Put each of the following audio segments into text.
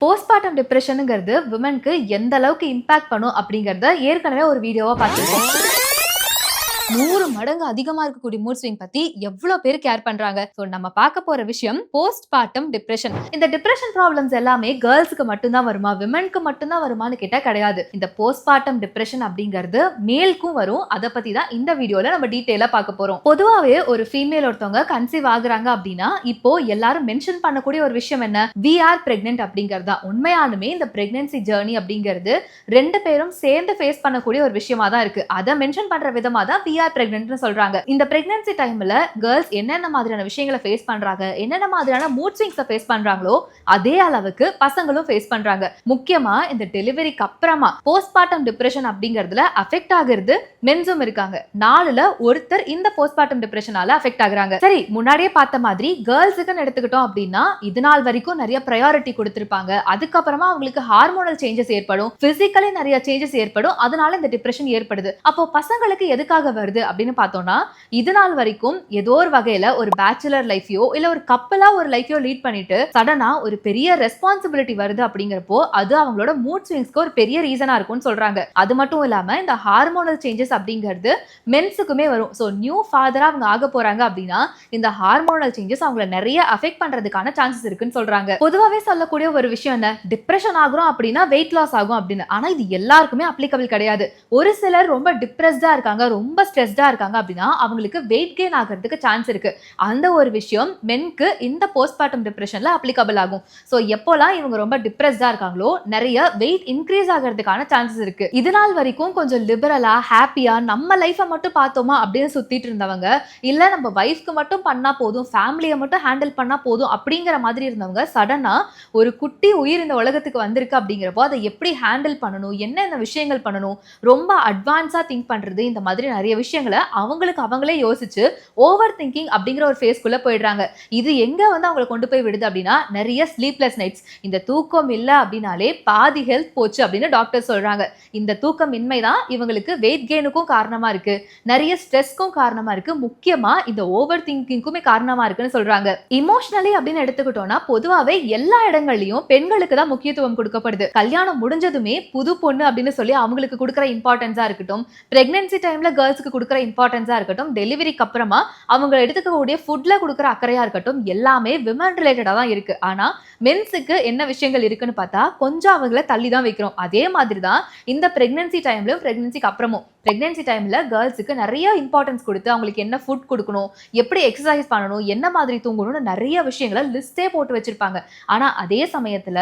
Postmortem டிப்ரெஷனுங்கிறது விமனுக்கு எந்த அளவுக்கு impact பண்ணும் அப்படிங்கறத ஏற்கனவே ஒரு வீடியோவா பார்த்திருக்கோம். 100 மடங்கு அதிகமா இருக்கக்கூடிய மூட் ஸ்விங் பத்தி எவ்வளவு பேர் கேர் பண்றாங்க. சோ நம்ம பார்க்க போற விஷயம் போஸ்ட்மார்ட்டம் டிப்ரெஷன். இந்த டிப்ரெஷன் ப்ராப்ளம்ஸ் எல்லாமே கேர்ள்ஸ்க்கு மட்டும் தான் வருமா, விமனுக்கு மட்டும் தான் வருமான்னு கேட்டா கிடையாது. இந்த போஸ்ட்மார்ட்டம் டிப்ரெஷன் அப்படிங்கிறது மேல்க்கும் வரும். அத பத்தி தான் இந்த வீடியோல நம்ம டீடைலா பார்க்க போறோம். பொதுவாவே ஒரு ஃபீமேல் ஒருத்தவங்க கன்சீவ் ஆகுறாங்க அப்படின்னா இப்போ எல்லாரும் மென்ஷன் பண்ணக்கூடிய ஒரு விஷயம் என்ன, we are pregnant அப்படிங்கறதா. உண்மையாலுமே இந்த பிரெக்னன்சி ஜர்னி அப்படிங்கிறது ரெண்டு பேரும் சேர்ந்து ஃபேஸ் பண்ணக்கூடிய ஒரு விஷயமா தான் இருக்கு. அத மென்ஷன் பண்ற விதமா தான் we are pregnant னு சொல்றாங்க. இந்த பிரெக்னன்சி டைம்ல கேர்ள்ஸ் என்னென்ன மாதிரியான விஷயங்களை ஃபேஸ் பண்றாங்க, என்னென்ன மாதிரியான மூட் ஸ்விங்ஸை ஃபேஸ் பண்றாங்களோ அதே அளவுக்கு பசங்களும் ஃபேஸ் பண்றாங்க. முக்கியமா இந்த டெலிவரிக்கு அப்புறமா போஸ்ட்மார்ட்டம் டிப்ரெஷன் அப்படிங்கிறதுல அஃபெக்ட் ஆகிறது மென்ஸும் இருக்காங்க. 4ல ஒருத்தர் இந்த போஸ்ட்மார்ட்டம் டிப்ரெஷனால அஃபெக்ட் ஆகுறாங்க. சரி, முன்னாடியே பார்த்த மாதிரி கேர்ள்ஸுக்குன்னு எடுத்துக்கிட்டோம் அப்படின்னா இது நாள் வரைக்கும் நிறைய ப்ரையாரிட்டி கொடுத்திருப்பாங்க. அதுக்கப்புறமா அவங்களுக்கு ஹார்மோனல் சேஞ்சஸ் ஏற்படும், பிசிக்கலி நிறைய சேஞ்சஸ் ஏற்படும். அதனால இந்த டிப்ரெஷன் ஏற்படுது. அப்போ பசங்களுக்கு எதுக்காக வருது அப்படின்னு பார்த்தோம்னா, இது நாள் வரைக்கும் ஏதோ ஒரு வகையில ஒரு பேச்சுலர் லைஃபையோ இல்ல ஒரு கப்பலா ஒரு லைஃபையோ லீட் பண்ணிட்டு சடனா ஒரு பெரிய ரெஸ்பான்சிபிலிட்டி வருது அப்படிங்கிறப்போ அது அவங்களோட மூட் ஸ்விங்ஸ்க்கு ஒரு பெரிய ரீசனா இருக்கும்னு சொல்றாங்க. அது மட்டும் இல்லாம இந்த ஹார்மோனல் சேஞ்சஸ் அப்படிங்கிறது மென்ஸுக்குமே வரும். ஸோ நியூ ஃபாதரா அவங்க ஆக போறாங்க அப்படின்னா இந்த ஹார்மோனல் சேஞ்சஸ் அவங்கள நிறைய அஃபெக்ட் பண்றதுக்கான சான்சஸ் இருக்குன்னு சொல்றாங்க. பொதுவாகவே சொல்லக்கூடிய ஒரு விஷயம் என்ன, டிப்ரெஷன் ஆகுறோம் அப்படின்னா வெயிட் லாஸ் ஆகும் அப்படின்னு. ஆனா இது எல்லாருக்குமே அப்ளிகபிள் கிடையாது. ஒரு சிலர் ரொம்ப டிப்ரெஸ்டா இருக்காங்க, ரொம்ப ஸ்ட்ரெஸ்டா இருக்காங்க அப்படின்னா அவங்களுக்கு வெயிட் கெயின் ஆகிறதுக்கு சான்ஸ் இருக்கு. அந்த ஒரு விஷயம் மென்க்கு இந்த போஸ்ட்மார்ட்டம் டிப்ரெஷன்ல அப்ளிகபிள் ஆகும். சோ எப்போலாம் இவங்க ரொம்ப டிப்ரெஸ்டா இருக்காங்களோ நிறைய வெயிட் இன்க்ரீஸ் ஆகிறதுக்கான சான்சஸ் இருக்கு. இது நாள் வரைக்கும் கொஞ்சம் லிபரலா ஹாப்பியா நம்ம லைஃபை மட்டும் பார்த்தோமா அப்படின்னு சுத்திட்டு இருந்தவங்க, இல்ல நம்ம வைஃப்க்கு மட்டும் பண்ணா போதும், ஃபேமிலியை மட்டும் ஹேண்டில் பண்ணா போதும் அப்படிங்கிற மாதிரி இருந்தவங்க சடனா ஒரு குட்டி உயிர் இந்த உலகத்துக்கு வந்திருக்கு அப்படிங்கிறப்போ அதை எப்படி ஹேண்டில் பண்ணணும், என்னென்ன விஷயங்கள் பண்ணணும், ரொம்ப அட்வான்ஸா திங்க் பண்றது, இந்த மாதிரி நிறைய விஷயங்களை அவங்களுக்கு அவங்களே யோசிச்சு ஓவர் திங்கிங் அப்படிங்கிற ஒரு ஃபேஸ்க்குள்ள போயிடுறாங்க. இது எங்க வந்து அவங்களை கொண்டு போய் விடுது அப்படின்னா நிறைய ஸ்லீப்லெஸ் நைட்ஸ். இந்த தூக்கம் இல்லை அப்படின்னாலே பாதி ஹெல்த் போச்சு அப்படின்னு டாக்டர் சொல்றாங்க. இந்த தூக்கமின்மை தான் இவங்களுக்கு வெயிட் கெயினுக்கும் காரணமா இருக்கு, நிறைய ஸ்ட்ரெஸ்க்கும் காரணமா இருக்கு, முக்கியமா இந்த ஓவர் திங்கிங்க்குமே காரணமா இருக்குன்னு சொல்றாங்க. இமோஷனலி அப்படின்னு எடுத்துக்கிட்டோம்னா பொதுவாகவே எல்லா இடங்கள்லயும் பெண்களுக்கு தான் முக்கியத்துவம் கொடுக்கப்படுது. கல்யாணம் முடிஞ்சதுமே புது பொண்ணு அப்படின்னு சொல்லி அவங்களுக்கு கொடுக்குற இம்பார்ட்டன்ஸா இருக்கட்டும், பிரெக்னன்சி டைம்ல கேர்ள்ஸுக்கு கொடுக்குற இம்பார்ட்டன்ஸா இருக்கட்டும், டெலிவரிக்கு அப்புறமா அவங்க எடுத்துக்கக்கூடிய ஃபுட்ல கொடுக்குற அக்கறையா இருக்கட்டும், எல்லாமே விமன் ரிலேட்டடா தான் இருக்கு. ஆனா மென்ஸுக்கு என்ன விஷயங்கள் இருக்குன்னு பார்த்தா கொஞ்சம் அவங்கள தள்ளி தான் வைக்கிறோம். அதே மாதிரி தான் இந்த பிரெக்னன்சி டைம்லயும் பிரெக்னன்சிக்கு அப்புறமும் பிரெக்னன்சி டைம்ல கேர்ள்ஸுக்கு நிறைய இம்பார்ட்டன்ஸ் கொடுத்து அவங்களுக்கு என்ன ஃபுட் கொடுக்கணும், எப்படி எக்ஸசைஸ் பண்ணணும், என்ன மாதிரி தூங்கணும்னு நிறைய விஷயங்களை லிஸ்டே போட்டு வச்சிருப்பாங்க. ஆனா அதே சமயத்துல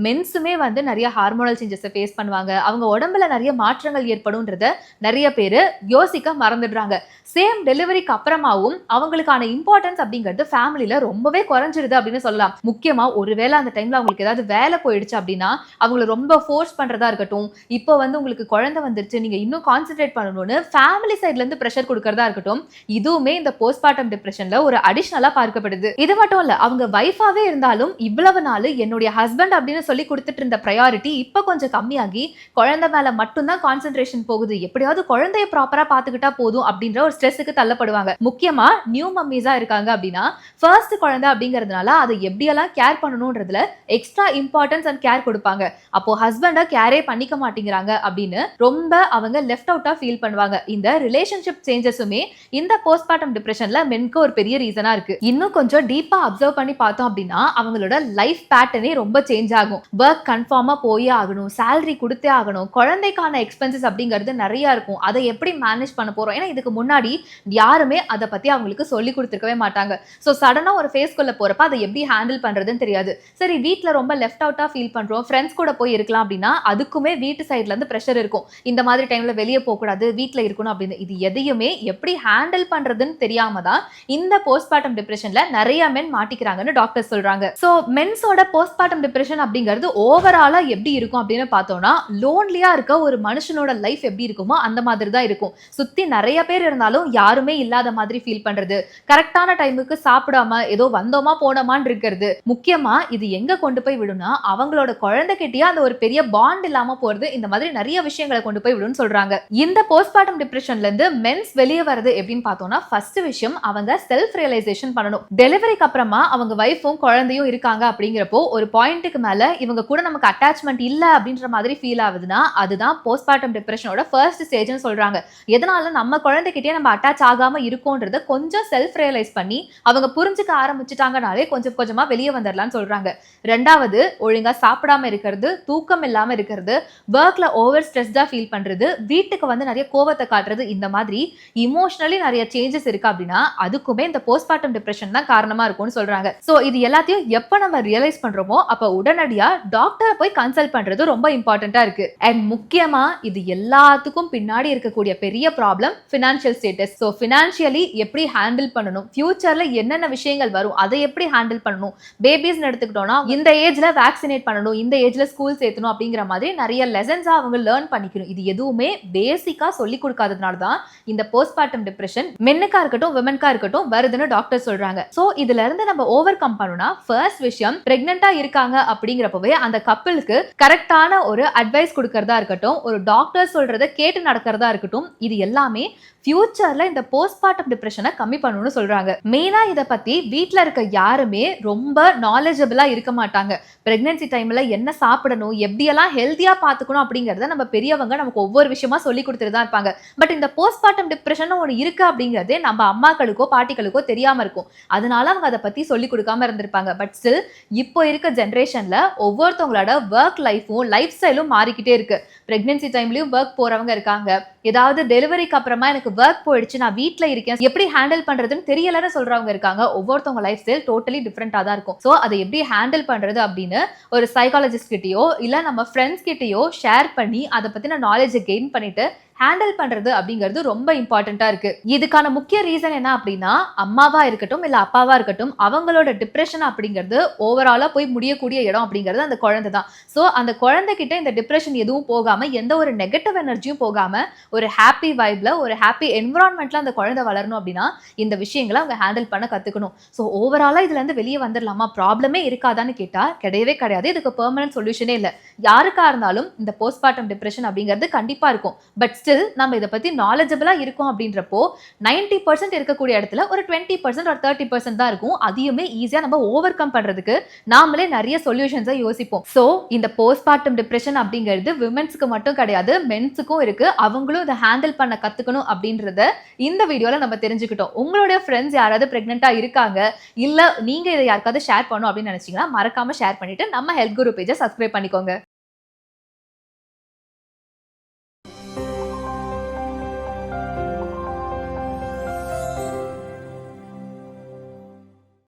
மென்ஸுமே வந்து நிறைய ஹார்மோனல் சேஞ்சஸை ஃபேஸ் பண்ணுவாங்க. அவங்க உடம்புல நிறைய மாற்றங்கள் ஏற்படும்ன்றத நிறைய பேர் யோசிக்க மறந்துடுறாங்க. சேம் டெலிவரிக்கு அப்புறமாவும் அவங்களுக்கான இம்பார்ட்டன்ஸ் அப்படிங்கிறது ஃபேமிலியில ரொம்பவே குறைஞ்சிருது அப்படின்னு சொல்லலாம். முக்கியமா ஒருவேளை அந்த டைம்ல அவங்களுக்கு ஏதாவது வேலை போயிடுச்சு அப்படின்னா அவங்களை ரொம்ப ஃபோர்ஸ் பண்றதா இருக்கட்டும், இப்போ வந்து உங்களுக்கு குழந்தை வந்துருச்சு நீங்க இன்னும் கான்சென்ட்ரேட் பண்ணணும்னு ஃபேமிலி சைட்ல இருந்து பிரஷர் கொடுக்கறதா இருக்கட்டும், இதுவுமே இந்த போஸ்ட்மார்ட்டம் டிப்ரெஷன்ல ஒரு அடிஷனலா பார்க்கப்படுது. இது மட்டும் இல்ல, அவங்க வைஃபாவே இருந்தாலும் இவ்வளவு நாள் என்னுடைய ஹஸ்பண்ட் அப்படின்னு சொல்லி கொடுத்துட்டு இருந்த ப்ரையாரிட்டி இப்ப கொஞ்சம் கம்மியாகி குழந்தை மேல மட்டும்தான் கான்சென்ட்ரேஷன் போகுது, எப்படியாவது குழந்தைய ப்ராப்பரா பாத்துக்கிட்டா போதும் அப்படின்ற ஒரு ஸ்ட்ரெஸ்ஸுக்கு தள்ளப்படுவாங்க. முக்கியமா நியூ மம்மிஸா இருக்காங்க அப்படின்னா ஃபர்ஸ்ட் குழந்தை அப்படிங்கிறதுனால அதை எப்படியெல்லாம் கேர் பண்ணணும்ன்றதுல எக்ஸ்ட்ரா இம்பார்ட்டன்ஸ் அண்ட் கேர் கொடுப்பாங்க. அப்போ ஹஸ்பண்டை கேரே பண்ணிக்க மாட்டேங்கிறாங்க அப்படின்னு ரொம்ப அவங்க லெஃப்ட் அவுட்டா ஃபீல் பண்ணுவாங்க. இந்த ரிலேஷன்ஷிப் சேஞ்சஸுமே இந்த போஸ்ட்மார்ட்டம் டிப்ரெஷன்ல மென்க்கு ஒரு பெரிய ரீசனா இருக்கு. இன்னும் கொஞ்சம் டீப்பா அப்சர்வ் பண்ணி பார்த்தோம் அப்படின்னா அவங்களோட லைஃப் பேட்டர்னே ரொம்ப சேஞ்ச் ஆகும். ஒர்க் கன்ஃபார்மா போயே ஆகணும், சேலரி கொடுத்தே ஆகணும், குழந்தைக்கான எக்ஸ்பென்சஸ் அப்படிங்கிறது நிறைய இருக்கும், அதை எப்படி மேனேஜ் பண்ண போறோம், ஏன்னா இதுக்கு முன்னாடி யாருமே அதை பத்தி அவங்களுக்கு சொல்லி கொடுத்துருக்கவே மாட்டாங்க. ஸோ சடனா ஒரு ஃபேஸ்க்குள்ள போறப்ப அதை எப்படி ஹேண்டில் பண்றதுன்னு தெரியாது. சரி, வீட்டுல ரொம்ப லெஃப்ட் அவுட்டா ஃபீல் பண்றோம், ஃப்ரெண்ட்ஸ் கூட போய் இருக்கலாம் அப்படின்னா அதுக்குமே வீட்டு சைட்ல இருந்து ப்ரெஷர் இருக்கும். இந்த மாதிரி டைம்ல வெளியே போக கூடாது, வீட்டுல இருக்கணும் அப்படின்னு. இது எதையுமே எப்படி ஹேண்டில் பண்றதுன்னு தெரியாம தான் இந்த போஸ்ட்மார்ட்டம் டிப்ரெஷன்ல நிறைய மென் மாட்டிக்கிறாங்கன்னு டாக்டர் சொல்றாங்க. ஸோ மென்ஸோட போஸ்ட்மார்ட்டம் டிப்ரெஷன் அப்படிங்கிறது ஓவராலா எப்படி இருக்கும் அப்படின்னு பார்த்தோம்னா லோன்லியா இருக்க ஒரு மனுஷனோட லைஃப் எப்படி இருக்குமோ அந்த மாதிரி தான் இருக்கும். சுத்தி நிறைய பேர் இருந்தாலும் பண்ணாலும் யாருமே இல்லாத மாதிரி ஃபீல் பண்றது, கரெக்டான டைமுக்கு சாப்பிடாம ஏதோ வந்தோமா போனோமான்னு இருக்கிறது. முக்கியமா இது எங்க கொண்டு போய் விடும்னா அவங்களோட குழந்தைகிட்டயே அந்த ஒரு பெரிய பாண்ட் இல்லாம போறது, இந்த மாதிரி நிறைய விஷயங்களை கொண்டு போய் விடும்னு சொல்றாங்க. இந்த போஸ்ட்மார்ட்டம் டிப்ரெஷன்ல இருந்து மென்ஸ் வெளியே வரது எப்படின்னு பார்த்தோம்னா, ஃபர்ஸ்ட் விஷயம் அவங்க செல்ஃப் ரியலைசேஷன் பண்ணணும். டெலிவரிக்கு அப்புறமா அவங்க வைஃபும் குழந்தையும் இருக்காங்க அப்படிங்கிறப்போ ஒரு பாயிண்ட்டுக்கு மேல இவங்க கூட நமக்கு அட்டாச்மெண்ட் இல்ல அப்படின்ற மாதிரி ஃபீல் ஆகுதுன்னா அதுதான் போஸ்ட்மார்ட்டம் டிப்ரெஷனோட ஃபர்ஸ்ட் ஸ்டேஜ்னு சொல்றாங்க. எதனால நம்ம குழந்தைகிட்டயே நம்ம அட்டாச் ஆகாம இருக்கோன்றத கொஞ்சம் செல்ஃப் ரியலைஸ் பண்ணி அவங்க புரிஞ்சுக்க ஆரம்பிச்சுட்டாங்கனாலே கொஞ்சம் கொஞ்சமா வெளியே வந்துடலாம்னு சொல்றாங்க. ரெண்டாவது, ஒழுங்கா சாப்பிடாம இருக்கிறது, தூக்கம் இல்லாம இருக்கிறது, ஒர்க்ல ஓவர் ஸ்ட்ரெஸ்டா ஃபீல் பண்றது, வீட்டுக்கு வந்து நிறைய கோவத்தை காட்டுறது, இந்த மாதிரி இமோஷனலி நிறைய சேஞ்சஸ் இருக்கு அப்படின்னா அதுக்குமே இந்த போஸ்ட்மார்ட்டம் டிப்ரெஷன் தான் காரணமா இருக்கும்னு சொல்றாங்க. சோ இது எல்லாத்தையும் எப்ப நம்ம ரியலைஸ் பண்றோமோ அப்ப உடனடியா டாக்டர் போய் கன்சல்ட் பண்றது ரொம்ப இம்பார்ட்டன்ட்டா இருக்கு. அண்ட் முக்கியமா இது எல்லாத்துக்கும் பின்னாடி இருக்கக்கூடிய பெரிய problem financial status. So financially எப்படி ஹேண்டில் பண்ணணும், ஃபியூச்சர்ல என்னென்ன விஷயங்கள் வரும், அதை எப்படி ஹேண்டில் பண்ணணும், பேபிஸ் எடுத்துக்கிட்டோம்னா இந்த ஏஜ்ல வேக்சினேட் பண்ணணும், இந்த ஏஜ்ல ஸ்கூல் சேர்த்தணும் அப்படிங்கிற மாதிரி நிறைய லெசன்ஸா அவங்க லேர்ன் பண்ணிக்கணும். இது எதுவுமே பேசிக்கா சொல்லி கொடுக்காததுனால தான் இந்த போஸ்ட்மார்ட்டம் டிப்ரெஷன் மென்னுக்கா இருக்கட்டும் விமன்கா இருக்கட்டும் வருதுன்னு டாக்டர் சொல்றாங்க. சோ இதுல இருந்து நம்ம ஓவர் கம் பண்ணனும்னா ஃபர்ஸ்ட் விஷயம், பிரெக்னன்ட்டா இருக்காங்க அப்படிங்கிறப்பவே அந்த கப்பிளுக்கு கரெக்டான ஒரு அட்வைஸ் கொடுக்கறதா இருக்கட்டும், ஒரு டாக்டர் சொல்றதை கேட்டு நடக்கிறதா இருக்கட்டும், இது எல்லாமே ஃபியூச்சர்ல இந்த போஸ்ட்மார்ட்டம் டிப்ரெஷனை கம்மி பண்ணணும்னு சொல்றாங்க. மெயினா இத பத்தி வீட்ல இருக்க யாருமே ரொம்ப நாலேஜபிளா இருக்க மாட்டாங்க. பிரெக்னன்சி டைம்ல என்ன சாப்பிடணும், எப்படியெல்லாம் ஹெல்த்தியா பாத்துக்கணும் அப்படிங்கறத நம்ம பெரியவங்க நமக்கு ஒவ்வொரு விஷயமா சொல்லி கொடுத்துட்டு தான் இருப்பாங்க. பட் இந்த போஸ்ட்மார்ட்டம் டிப்ரெஷன் ஒன்று இருக்கு அப்படிங்கிறதே நம்ம அம்மாக்களுக்கோ பாட்டிகளுக்கோ தெரியாம இருக்கும். அதனால அவங்க அதை பத்தி சொல்லி கொடுக்காம இருந்திருப்பாங்க. பட் ஸ்டில் இப்போ இருக்க ஜென்ரேஷன்ல ஒவ்வொருத்தவங்களோட ஒர்க் லைஃபும் லைஃப் ஸ்டைலும் மாறிக்கிட்டே இருக்கு. பிரெக்னன்சி டைம்லயும் ஒர்க் போறவங்க இருக்காங்க, ஏதாவது டெலிவரிக்கு அப்புறமா எனக்கு ஒர்க் போயிடுச்சு நான் வீட்ல இருக்கேன் எப்படி ஹேண்டில் பண்றதுன்னு தெரியலன்னு சொல்றவங்க இருக்காங்க. ஒவ்வொருத்தவங்க லைஃப் ஸ்டைல் டோட்டலி டிஃப்ரெண்டா தான் இருக்கும். சோ அதை எப்படி ஹேண்டில் பண்றது அப்படின்னு ஒரு சைக்காலஜிஸ்ட் கிட்டயோ இல்ல நம்ம ஃப்ரெண்ட்ஸ் கிட்டயோ ஷேர் பண்ணி அதை பத்தின நாலேஜை கெயின் பண்ணிட்டு ஹேண்டில் பண்றது அப்படிங்கிறது ரொம்ப இம்பார்ட்டன்டா இருக்கு. இதுக்கான முக்கிய ரீசன் என்ன அப்படின்னா, அம்மாவா இருக்கட்டும் இல்ல அப்பாவா இருக்கட்டும் அவங்களோட டிப்ரெஷன் அப்படிங்கிறது ஓவராலா போய் முடியக்கூடிய இடம் அப்படிங்கிறது அந்த குழந்தை தான். சோ அந்த குழந்தைகிட்ட இந்த டிப்ரெஷன் எதுவும் போகாம, எந்த ஒரு நெகட்டிவ் எனர்ஜியும் போகாம ஒரு ஹாப்பி வைப்ல ஒரு ஹாப்பி என்விரான்மெண்ட்ல அந்த குழந்தை வளரணும் அப்படின்னா இந்த விஷயங்களை அவங்க ஹேண்டில் பண்ண கத்துக்கணும். சோ ஓவராலா இதுல இருந்து வெளியே வந்துடலாமா, ப்ராப்ளமே இருக்காதான்னு கேட்டா கிடையவே கிடையாது. இதுக்கு பெர்மனன்ட் சொல்யூஷனே இல்லை. யாருக்கா இருந்தாலும் இந்த போஸ்ட்மார்ட்டம் டிப்ரெஷன் அப்படிங்கிறது கண்டிப்பா இருக்கும். பட் ஸ்டில் நம்ம இதை பத்தி நாலேஜபிளா இருக்கும் அப்படின்றப்போ 90% இருக்கக்கூடிய இடத்துல ஒரு 20% ஒரு 30% தான் இருக்கும். அதையுமே ஈஸியா நம்ம ஓவர் கம் பண்றதுக்கு நாமளே நிறைய சொல்யூஷன்ஸை யோசிப்போம். சோ இந்த போஸ்ட்மார்ட்டம் டிப்ரெஷன் அப்படிங்கிறது விமென்ஸ்க்கு மட்டும் கிடையாது, மென்ஸுக்கும் இருக்கு. அவங்களும் இதை ஹேண்டில் பண்ண கத்துக்கணும் அப்படின்றத இந்த வீடியோல நம்ம தெரிஞ்சுக்கிட்டோம். உங்களுடைய ஃப்ரெண்ட்ஸ் யாராவது பிரெக்னெண்டா இருக்காங்க இல்ல நீங்க இதை யாருக்காவது ஷேர் பண்ணணும் அப்படின்னு நினைச்சீங்கன்னா மறக்காம ஷேர் பண்ணிட்டு நம்ம ஹெல்த் குரு பேஜை சப்ஸ்கிரைப் பண்ணிக்கோங்க.